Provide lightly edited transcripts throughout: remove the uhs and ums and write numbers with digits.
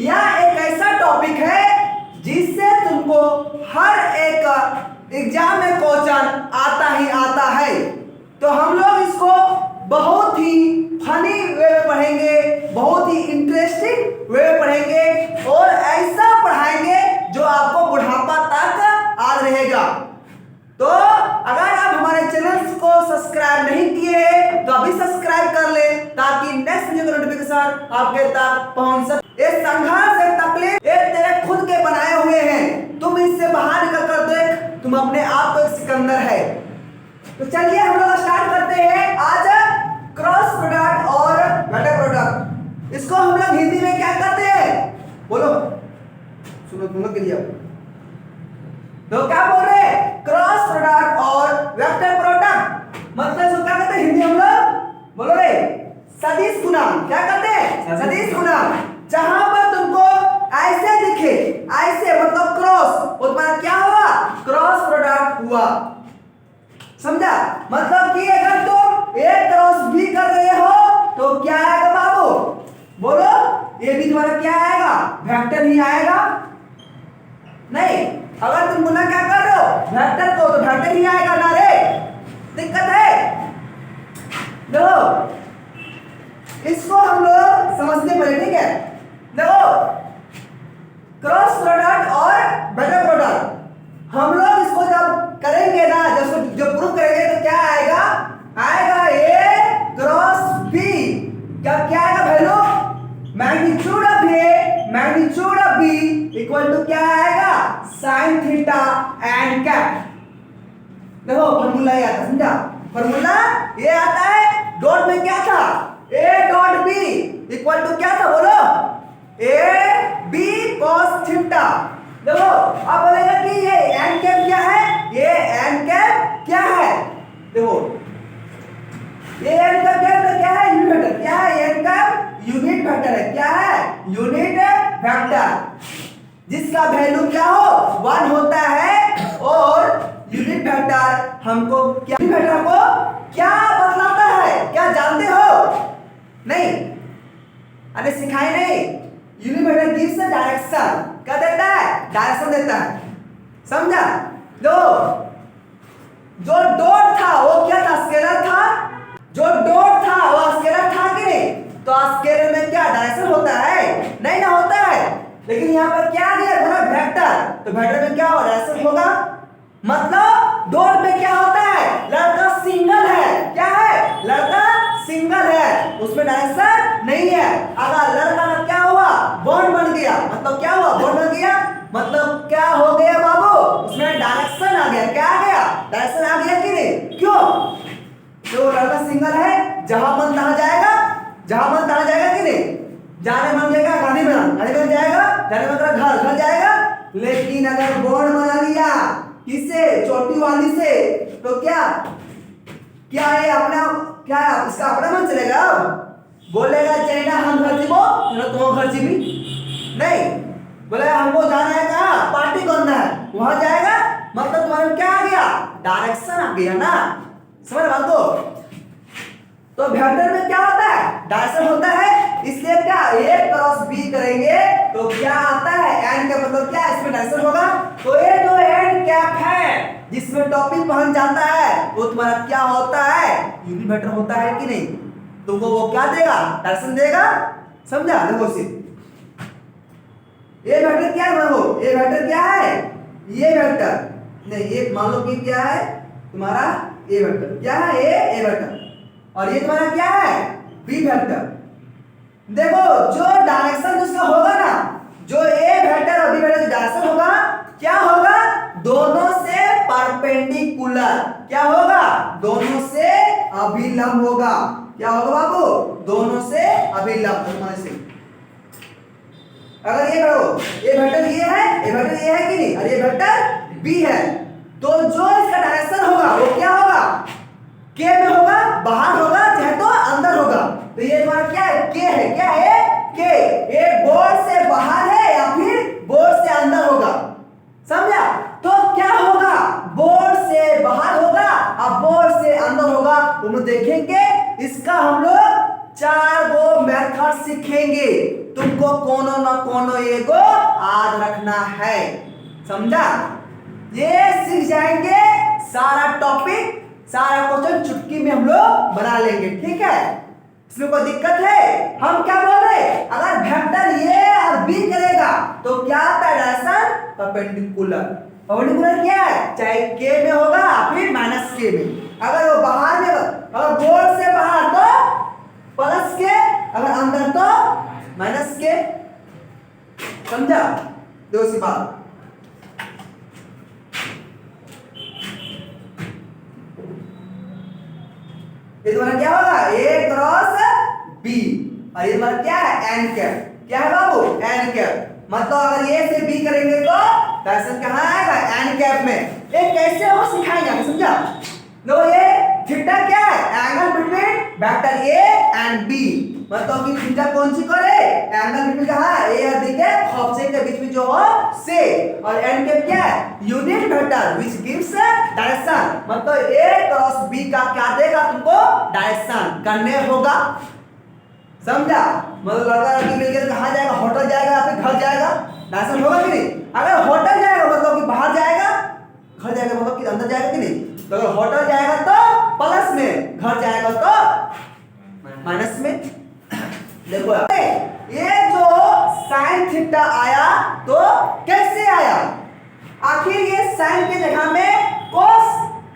यह एक ऐसा टॉपिक है जिससे तुमको हर एक एग्जाम में क्वेश्चन आता ही आता है। तो हम लोग इसको बहुत ही फनी वे में पढ़ेंगे, बहुत ही इंटरेस्टिंग वे में पढ़ेंगे और ऐसा पढ़ाएंगे जो आपको बुढ़ापा तक याद रहेगा। तो अगर आप हमारे चैनल को सब्सक्राइब नहीं किए हैं तो अभी सब्सक्राइब कर ले ताकि नेक्स्ट वीडियो का नोटिफिकेशन आपके तक पहुंच सके। ये संघर्ष है, तकलीफ ये तेरे खुद के बनाए हुए हैं, तुम इससे बाहर निकल कर देख, तुम अपने आप को एक सिकंदर है। तो चलिए हम लोग स्टार्ट करते हैं आज क्रॉस प्रोडक्ट और वेक्टर प्रोडक्ट। इसको हम लोग हिंदी में क्या कहते हैं, बोलो सुनो तुम लोग के लिए। तो क्या बोल रहे हैं, क्रॉस प्रोडक्ट और वेक्टर प्रोडक्ट मतलब इसको क्या कहते हैं हिंदी हम लोग, बोलो रे सदिश गुणन। क्या कहते हैं, सदिश गुणन। जहां पर तुमको ऐसे दिखे, ऐसे मतलब क्रॉस, वो तुम्हारा क्या हुआ, क्रॉस प्रोडक्ट हुआ। समझा, मतलब कि अगर तुम ए क्रॉस बी कर रहे हो तो क्या आएगा बाबू, बोलो ये भी तुम्हारा क्या आएगा, वेक्टर ही आएगा। नहीं, अगर तुम गुना क्या कर रहे हो वेक्टर को, तो वेक्टर ही आएगा ना रे, दिक्कत है। देखो इसको हम लोग समझने पड़े, ठीक है। देखो क्रॉस प्रोडक्ट और वेक्टर प्रोडक्ट हम लोग इसको जब करेंगे ना, जब प्रूव करेंगे तो क्या आएगा, आएगा ए क्रॉस बी। क्या आएगा value, magnitude of A magnitude of B equal to क्या आएगा, साइन थीटा एंड कैप। देखो फॉर्मूला ये आता, समझा, फॉर्मूला ये आता है। डॉट में क्या था, A dot B equal to क्या था, बोलो ए बी cos थीटा। देखो अब बोलेगा कि ये एन कैप क्या है, ये एन कैप क्या है, देखो ये एन कैप क्या है, यूनिट वेक्टर। क्या है एन कैप, यूनिट वेक्टर है। क्या है, यूनिट वेक्टर, जिसका वैल्यू क्या हो 1 होता है। और यूनिट वेक्टर हमको क्या, यूनिट वेक्टर हमको क्या बतलाता है, क्या जानते हो, नहीं अरे सिखाए नहीं। Unit vector gives a direction, क्या देता है, डायरेक्शन देता है, समझा। जो डॉट था वो क्या था, स्केलर था। जो डॉट था वो स्केलर था कि नहीं, तो स्केलर में क्या डायरेक्शन होता है, नहीं ना होता है। लेकिन यहाँ पर क्या दिया बोला वेक्टर, तो वेक्टर में क्या होगा, डायरेक्शन होगा। मतलब डॉट में क्या होता है, लड़का सिंगल है। क्या है, लड़का सिंगल है, उसमें डायरेक्शन नहीं है। अगर लड़का का क्या हुआ, बॉन्ड बन गया, मतलब क्या हुआ, बॉन्ड बन गया, मतलब क्या हो गया बाबू, उसमें डायरेक्शन आ गया। क्या आ गया, डायरेक्शन आ गया कि नहीं, क्यों, तो लड़का सिंगल है, जहां मन तहां जाएगा, जहां मन तहां जाएगा कि नहीं, जाने मन जाएगा गाड़ी में, गाड़ी में जाएगा, जाने मन घर, घर जाएगा। लेकिन अगर बॉन्ड बना लिया किससे, चोटी वाली से, तो क्या क्या ये अपना, क्या इसका अपना मन चलेगा, बोलेगा चाइना हम घर जीबो ना तुम घर जीबी, नहीं बोलेगा हमको जाना है कहाँ, पार्टी करना है, वहां जाएगा। मतलब तुम्हारे क्या आ गया, डायरेक्शन आ गया ना, समझ बात को। तो वेक्टर में क्या होता है, डायरेक्शन होता है। इसलिए क्या ए क्रॉस बी करेंगे तो क्या आता है, एन का मतलब क्या, इसमें डायरेक्शन होगा। तो ये जो एन कैप है जिसमें टॉपिक पहुंच जाता है वो तुम्हारा क्या होता है, यूनिट वेक्टर होता है कि नहीं, तुमको वो क्या देगा, डायरेक्शन देगा। समझा, देखो इसे ए वेक्टर क्या है, देखो ए वेक्टर क्या है, ये वेक्टर नहीं, ये मान लो कि क्या है तुम्हारा ए वेक्टर, क्या है ए वेक्टर, और ये तुम्हारा क्या है बी वेक्टर। देखो जो डायरेक्शन जिसका होगा ना, जो ए वेक्टर और बी वेक्टर डायरेक्शन होगा, क्या होगा, दोनों से परपेंडिकुलर, क्या होगा, दोनों से अभिलंब होगा। क्या होगा बाबू, दोनों से अभिलंब। तुम्हारे से अगर ये करो, ये वेक्टर ये है, ये वेक्टर ये है कि नहीं, और ये वेक्टर बी है, तो जो इसका डायरेक्शन होगा वो क्या होगा, के में होगा, बाहर होगा, चाहे तो अंदर होगा। तो ये तुम्हारा क्या है, के है, क्या है के, ये बोर्ड से बाहर है या फिर बोर्ड से अंदर होगा, समझा। तो क्या होगा, बोर्ड से बाहर होगा और बोर्ड से अंदर होगा, तुम देखेंगे। इसका हम लोग चार गो मेथड सीखेंगे, तुमको कोनो न कोनो एगो याद रखना है, समझा। ये सीख जाएंगे सारा टॉपिक, सारा क्वेश्चन चुटकी में हम लोग बना लेंगे, ठीक है। इसमें कोई दिक्कत है? हम क्या बोल रहे, अगर वेक्टर ए और बी करेगा तो क्या आता है, डायरेक्शन परपेंडिकुलर। परपेंडिकुलर क्या है, चाहे के में होगा फिर माइनस के में। अगर वो बाहर में, अगर बोर्ड से बाहर तो प्लस के, अगर अंदर तो माइनस के, समझा। दो सी बात। ये तुम्हारा क्या होगा, ए क्रॉस बी, और ये तुम्हारा क्या है, एन कैप। क्या है बाबू, एन कैप। मतलब अगर ए से बी करेंगे तो डायरेक्शन कहाँ आएगा, एन कैप में। ये कैसे हो सिखाएंगे, समझा। नो ये थीटा क्या है, angle between vector A and B. मतलब कि थीटा कौन सी करे, एंगल बिटवीन कहाँ है, ए और बी के ऑब्जेक्ट के बीच में जो हो से। और एन कैप क्या है, unit vector which gives direction. मतलब ए क्रॉस बी का क्या देगा तुमको, डायरेक्शन करने होगा, समझा। मतलब लड़का लड़की मिलकर कहाँ जाएगा, होटल जाएगा या फिर घर जाएगा, डायरेक्शन होगा कि नहीं। अगर होटल जाएगा मतलब कि बाहर जाएगा, घर जाएगा मतलब कि अंदर जाएगा कि नहीं। तो अगर होटल जाएगा तो प्लस में, घर जाएगा तो माइनस में। देखो ये जो साइन थीटा आया तो कैसे आया, आखिर ये साइन के जगह में कोस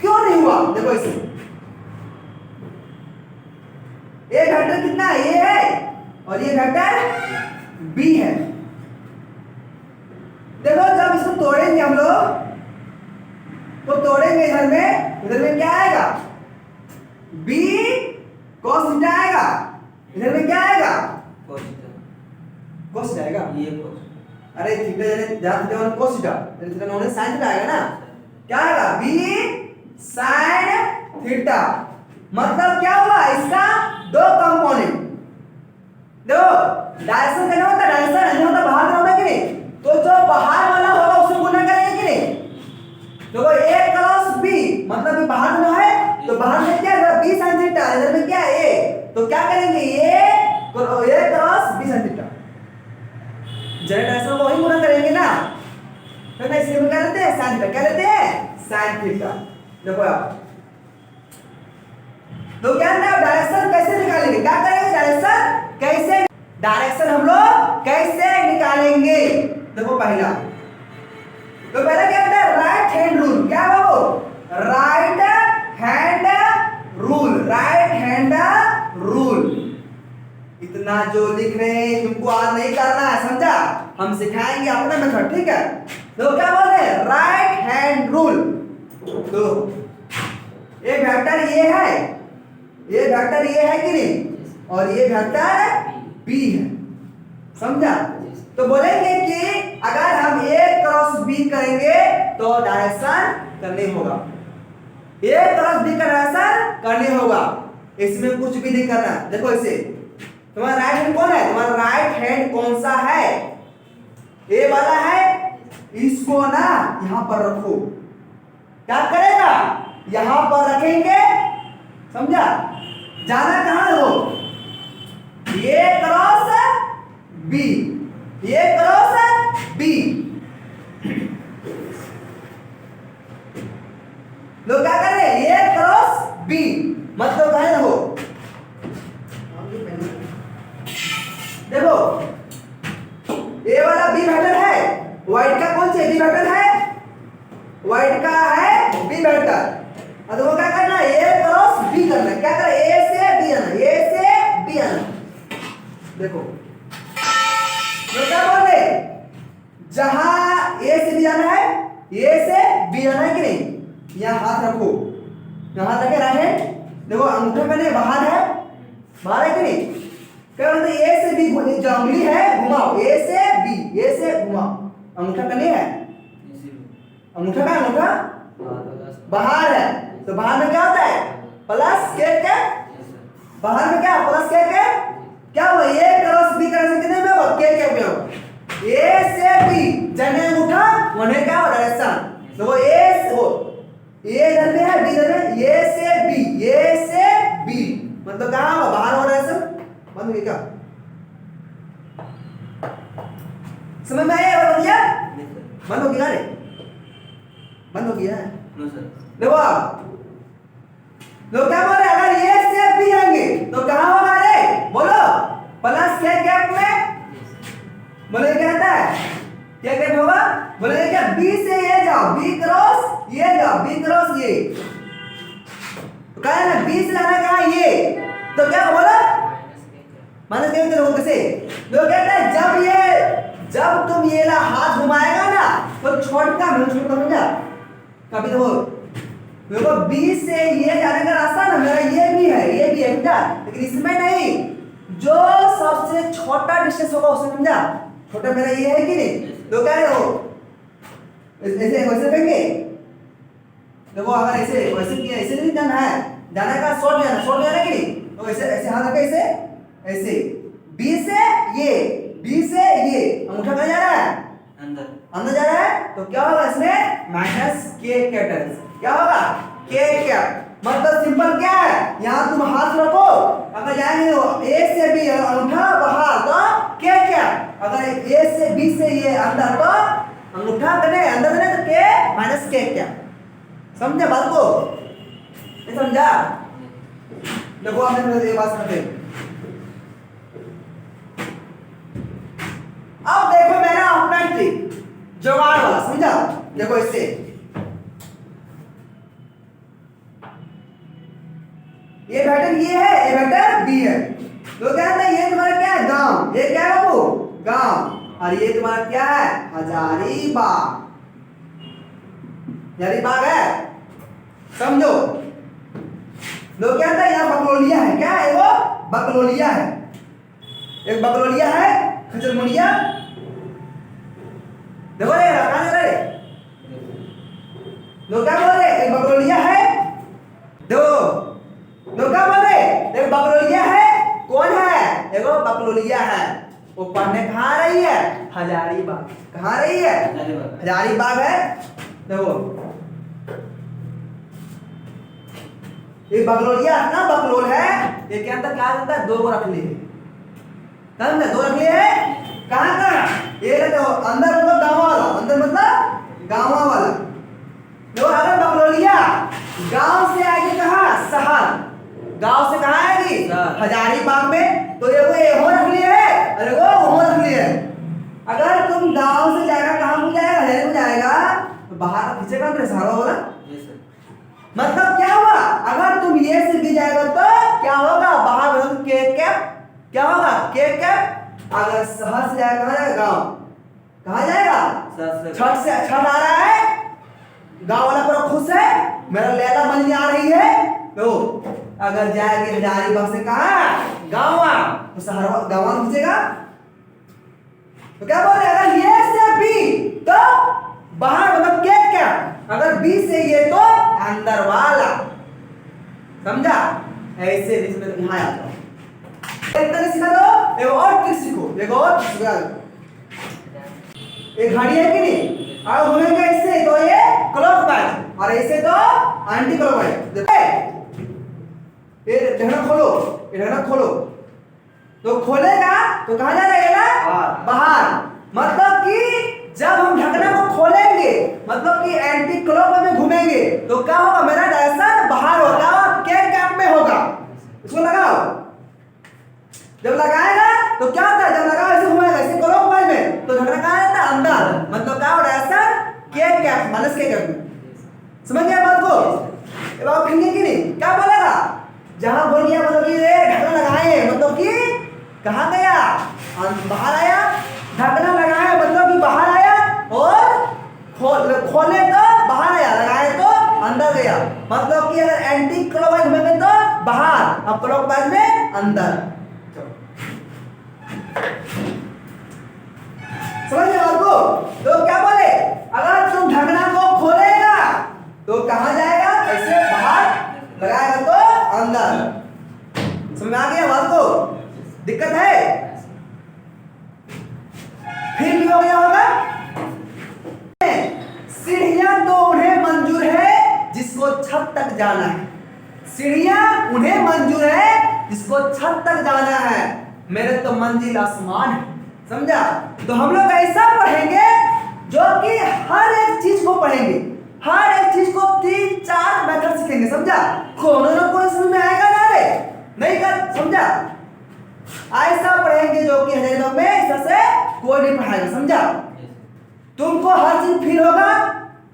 क्यों नहीं हुआ। देखो इसे, ये वेक्टर कितना है, ये है, और ये वेक्टर बी है। देखो जब इसको तोड़ेंगे हम लोग तो तोड़ेंगे, इधर में क्या आएगा, बी cos थीटा आएगा, इधर में क्या आएगा, cos थीटा आएगा। ये cos, अरे थीटा यानी जहां theta one cos theta, theta होने sin थीटा आएगा ना। क्या आएगा, b sin थीटा। मतलब क्या हुआ, इसका दो कंपोनेंट। देखो डायरेक्शन कैसे होता है, डायरेक्शन ऐसे होता है, बाहर का होता है कि नहीं। तो जो बाहर वाला होगा उसको गुना करेंगे कि नहीं। देखो a क्रॉस b मतलब कि बाहर में है, तो बाहर में क्या है, b sin थीटा, इधर में क्या है a, तो क्या करेंगे, a cross b sin theta. General direction को वही गुना करेंगे ना, तो ना इसलिए क्या लेते हैं, sin थीटा। क्या लेते हैं, sin थीटा। देखो आप तो क्या है, डायरेक्शन कैसे निकालेंगे, क्या करेंगे, डायरेक्शन कैसे, डायरेक्शन हम लोग कैसे निकालेंगे। देखो पहला, तो पहले क्या होता है, राइट हैंड रूल। क्या है वो, right hand rule, right hand rule. इतना जो लिख रहे हैं तुमको आज नहीं करना है, समझा। हम सिखाएंगे अपना मेथड, ठीक है। तो क्या बोल रहे हैं, राइट हैंड रूल। तो एक वेक्टर ये है, ये वेक्टर ये है कि नहीं, और ये वेक्टर बी है, समझा। तो बोलेंगे कि अगर हम a क्रॉस b करेंगे तो डायरेक्शन करने होगा, a क्रॉस b का डायरेक्शन करने होगा, इसमें कुछ भी नहीं करना। देखो इसे, तुम्हारा राइट हैंड कौन है, तुम्हारा राइट हैंड कौन सा है, a वाला है। इसको ना यहां पर रखो, क्या करेगा, यहां पर रखेंगे, समझा। जाना कहां है वो, a क्रॉस b, ये क्रॉस बी। लोग क्या कर रहे हैं, ये क्रॉस बी मतलब कहे हो, देखो ए वाला बी वेक्टर है, वाइट का कौन सी बी वेक्टर है, वाइट का है बी वेक्टर। और वो क्या करना है, ए क्रॉस बी करना है। क्या करना है, ए से बी आना, ए से बी आना। देखो तो क्या बोल रहे, जहां ए से बी जाना है, ए से बी जाना है कि नहीं। यहां हाथ रखो, यहां हाथ रखे रहे, देखो अंगूठा मैंने बाहर है, बाहर है कि नहीं। क्या बोलते हैं, ए से बी जो उंगली है घुमाओ, ए से बी, ए से घुमाओ। अंगूठा का नहीं है, अंगूठा का, अंगूठा बाहर है, तो बाहर में क्या होता है, प्लस के, बाहर में क्या, प्लस के, क्या हुआ, ए क्रॉस बी का कितने में होगा, के में होगा। ए से बी जने अंगूठा वने क्या हो, डायरेक्शन। देखो ए हो, ए इधर में है, बी इधर में, ए से बी, ए से बी मतलब कहां होगा, बाहर हो डायरेक्शन। लोग क्या बोल रहे हैं, अगर ये से बी आएंगे तो कहां होगा रे, बोलो प्लस के कैप में, बोले क्या कहता है, क्या कैप होगा, बोले क्या बी से ये जाओ, बी क्रॉस ये जाओ, बी क्रॉस ये, तो कहा है ना बी से जाना कहां ये, तो क्या बोला माइनस के कैप कैसे, लोग कहते हैं जब तुम ये ला हाथ घुमाएगा ना तो छोटा समझा, कभी देखो बी से ये जाने का रास्ता ना मेरा ये भी है समझा, लेकिन इसमें नहीं, जो सबसे छोटा डिस्टेंस होगा उसमें समझा, छोटा मेरा ये है कि नहीं, तो क्या है वो ऐसे वैसे फेंके, देखो अगर ऐसे वैसे किया, ऐसे नहीं जाना है, जाने का शॉर्ट जाना कि नहीं, तो ऐसे ऐसे हाथ रखे ऐसे बी से ये अंगूठा कहाँ जा रहा है, अंदर जा रहा है, तो क्या होगा इसमें माइनस के कैपिटल, क्या होगा के कैप, मतलब सिंपल क्या है, यहाँ तुम हाथ रखो, अगर जाएंगे तो ए से बी अंगूठा बाहर तो के कैप, अगर ए से बी से ये अंदर तो अंगूठा कने अंदर कने तो के माइनस के कैप, समझे बात को, ये समझा, देखो आपने ये बात समझे। अब देखो मेरा अपना ट्रिक जुगाड़ वाला, समझा, देखो इससे ये वेक्टर ये है, ये वेक्टर बी है, तो क्या है ये तुम्हारा क्या है गांव, ये क्या है बाबू गांव, और ये तुम्हारा क्या है हजारीबाग, हजारीबाग है, समझो, लोग क्या है यहाँ बकलोलिया है, क्या है वो बकलोलिया है, एक बकलोलिया है खजरमुनिया, देखो रे कहां जा रहे, लोग क्या बोल रहे, एक बकलोलिया है, दो लोग क्या बोल रहे, एक बकलोलिया है, कौन है, देखो बकलोलिया है, वो पढ़ने कहाँ आ रही है, हजारीबाग, कहाँ रही है हजारीबाग है, देखो ये बकलोलिया ना बकलोल है, ये क्या अंदर क्या अंदर दो को रख लिए, समझे, दो रख लिए है, कहाँ ये देखो अंदर मतलब गाँव वाला, अंदर मतलब गाँव वाला, देखो अगर बकलोलिया गांव से आएगी कहाँ शहर, गांव से कहाँ आएगी हजारीबाग में, तो ये वो रख लिए है, अरे वो रख लिए है, अगर तुम गांव से जाएगा कहाँ को जाएगा, हजारी को जाएगा, तो बाहर पीछे का सहारा होगा, मतलब क्या हुआ, अगर तुम ये से भी जाएगा तो क्या होगा बाहर मतलब के कैप, क्या होगा के कैप, अगर शहर से जाएगा कहाँ जाएगा गांव, कहाँ जाएगा छठ से, छठ आ रहा है, गांव वाला पूरा खुश है, मेरा लैला मंजनी आ रही है, तो अगर जाएगी हजारीबाग से कहाँ गांव, तो शहर गांव खींचेगा, तो क्या बोल रहे अगर ये से बी तो बाहर मतलब के कैप, अगर बी से ये तो अंदर वाला, समझा, ऐसे इसमें यहाँ आ जाओ, इतना सीखा दो, एक और ट्रिक सीखो, एक और एक घड़ी है कि नहीं, और घूमेंगे इससे तो ये क्लॉकवाइज और ऐसे तो एंटी क्लॉकवाइज, ये ढक्कन खोलो, तो खोलेगा तो कहाँ जा रहेगा बाहर, मतलब कि जब हम ढक्कन को खोलेंगे मतलब कि एंटी क्लॉकवाइज में घूमेंगे तो क्या होगा, मेरा डायरेक्शन बाहर होगा और के कैप में होगा, इसको लगाओ, जब लगाएगा तो क्या होता है, जब लगाओ ऐसे घुमाएगा ऐसे क्लॉकवाइज में, तो ढक्कन कहाँ रहता है अंदर, मतलब क्या होगा डायरेक्शन के कैप माइनस के कैप में, समझ गया बात को, अब आप फिंगे कि नहीं, क्या बोलेगा, जहां बोल गया मतलब कि ढक्कन लगाए मतलब कि कहाँ गया बाहर आया, ढक्कन लगाए मतलब कि बाहर आया, और खोले तो बाहर आया, लगाए तो अंदर गया, मतलब कि अगर एंटी क्लॉकवाइज घूमेंगे तो बाहर, अब क्लॉकवाइज में अंदर, समझ गए बात को, तो क्या बोले अगर तुम ढक्कन को खोलेगा तो कहाँ जाएगा, ऐसे बाहर लगाएगा तो अंदर, समझ में आ गया बात को, दिक्कत है, फिर भी हो गया होगा, सीढ़ियां तो उन्हें मंजूर है जिसको छत तक जाना है, सीढ़ियां उन्हें मंजूर है जिसको छत तक जाना है, मेरे तो मंजिल आसमान है, समझा, तो हम लोग ऐसा पढ़ेंगे जो कि हर एक चीज को पढ़ेंगे, हर एक चीज को 3-4 मेथड सीखेंगे, समझा? कोनो ना कोई समझ में आएगा ना रे? नहीं कर, समझा? ऐसा पढ़ेंगे जो कि हजारों में ऐसा से कोई नहीं पढ़ाएगा, समझा? तुमको हर चीज फील होगा,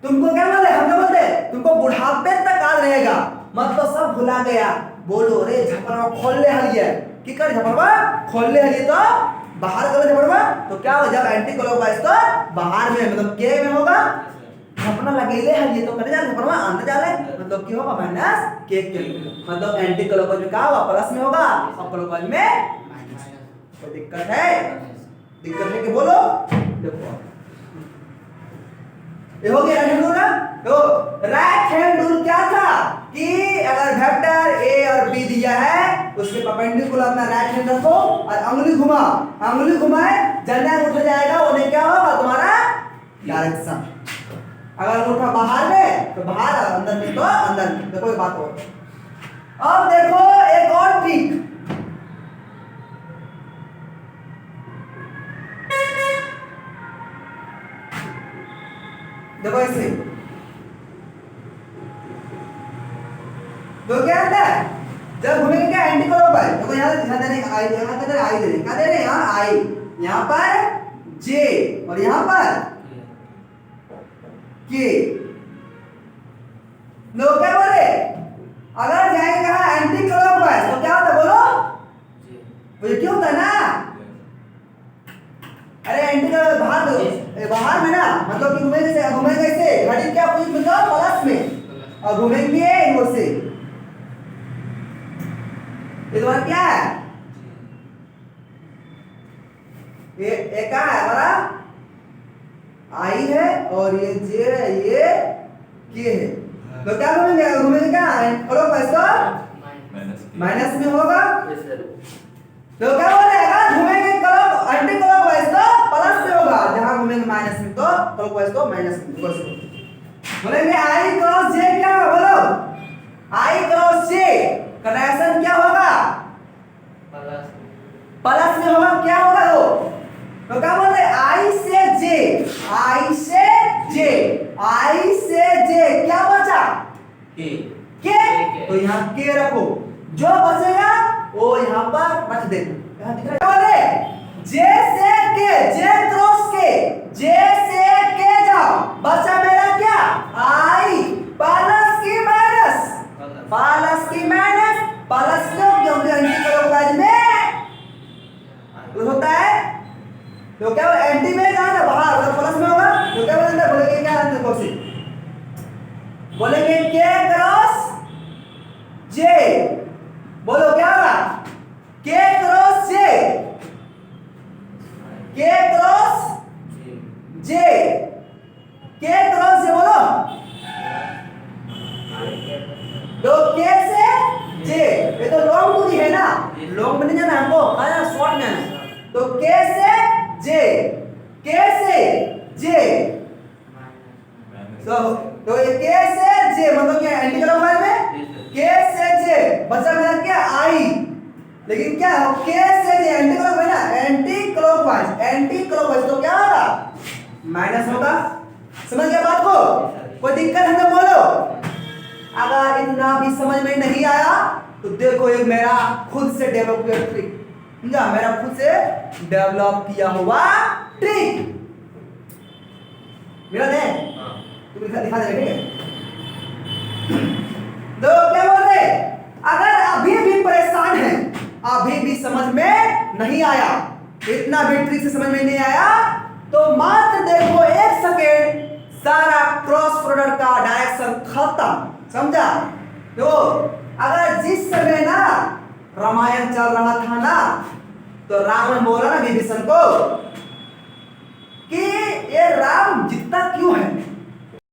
तुमको क्या बोलते, हम क्या बोलते, तुमको बुढ़ापे तक याद रहेगा, मतलब सब भुला गया, बोलो रे झपरवा खोल ले हलिए, की कर झपरवा खोल ले हलिए तो बाहर करो झपरवा, तो क्या हो, जब एंटी क्लॉकवाइज तो बाहर में मतलब के में होगा, झपना लगेले हलिए तो करे जा झपरवा अंदर जाले, मतलब क्या होगा माइनस के, मतलब एंटी क्लॉकवाइज में क्या होगा, प्लस में होगा, और क्लॉकवाइज में माइनस। कोई दिक्कत है? दिक्कत नहीं कि बोलो। देखो ये हो गया राइट हैंड रूल ना। तो राइट हैंड रूल क्या था कि अगर वेक्टर ए और बी दिया है उसके परपेंडिकुलर अपना राइट हैंड रखो और अंगुली घुमाए, जल्दा उठ जाएगा, उन्हें क्या होगा तुम्हारा डायरेक्शन। अगर अंगूठा बाहर में तो बाहर, अंदर में तो अंदर में। देखो ये बात और अब देखो एक और ट्रिक, देखो ऐसे तो क्या होता है, जब घूमेंगे क्या एंटी क्लॉकवाइज, देखो यहाँ दे रहे आई, यहाँ दे रहे आई, दे रहे क्या दे रहे यहाँ आई, यहाँ पर जे और यहाँ पर के। लोग क्या बोल रहे, अगर जाएंगे कहा एंटी क्लॉकवाइज तो क्या होता है बोलो, वो क्यों होता है ना, अरे एंटी क्लॉकवाइज बाहर में ना, मतलब कि घूमेंगे ऐसे, घड़ी क्या पूरी मतलब प्लस में, और घूमेंगे इधर से, इस बार क्या है, ये क्या है हमारा आई है और ये जे है, ये के है, तो क्या घूमेंगे क्या क्लॉकवाइज तो माइनस में होगा, तो क्या बोल रहे हैं घूमेंगे एंटी क्लॉकवाइज तो प्लस में होगा, जहां घूमेंगे माइनस में तो क्लॉकवाइज तो माइनस में। बोलेंगे आई क्रॉस जे क्या होगा बोलो, आई क्रॉस जे का डायरेक्शन क्या होगा, प्लस में होगा, क्या होगा तो क्या बोल रहे आई से जे, आई से जे, आई से जे क्या बचा के, तो यहाँ के रखो, जो बचेगा वो यहाँ पर रख देना। यहाँ दिख रहा है जे से के, जे क्रॉस के, जे से के जाओ, बचा मेरा क्या आई प्लस की माइनस, प्लस की माइनस, प्लस क्योंकि एंटी क्लॉकवाइज में होता है, तो क्या एंटी में कहा ना बाहर मतलब प्लस में होगा, तो क्या बोलेंगे, बोलेंगे क्या अंदर बॉक्स, बोलेंगे के क्रॉस जे, बोलो क्या होगा के क्रॉस जे, के क्रॉस जे, के क्रॉस जे बोलो, तो के से जे, ये तो लॉन्ग दूरी है ना, लॉन्ग में नहीं जाना हमको, कहा शॉर्ट में आना, तो के से जे, के से जे, तो ये के से जे मतलब क्या एंटी क्लॉकवाइज में के से जे, बचा मेरा क्या आई, लेकिन क्या हो के से जे एंटी क्लॉकवाइज ना, एंटी क्लॉकवाइज तो क्या होगा माइनस होगा। समझ गया बात को, कोई दिक्कत है तो बोलो। अगर इतना भी समझ में नहीं आया तो देखो ये मेरा खुद से डेवलप किया ट्रिक, समझा, मेरा खुद से डेवलप किया हुआ ट्रिक मेरा दे, तुम दिखा दे, ठीक है। तो क्या बोलते, अगर अभी भी परेशान है, अभी भी समझ में नहीं आया, इतना भी ट्रिक से समझ में नहीं आया, तो मात्र देखो 1 सेकेंड, सारा क्रॉस प्रोडक्ट का डायरेक्शन खत्म, समझा। तो अगर जिस समय ना रामायण चल रहा था ना, तो रावण बोला ना विभीषण को कि ये राम जीतता क्यों है,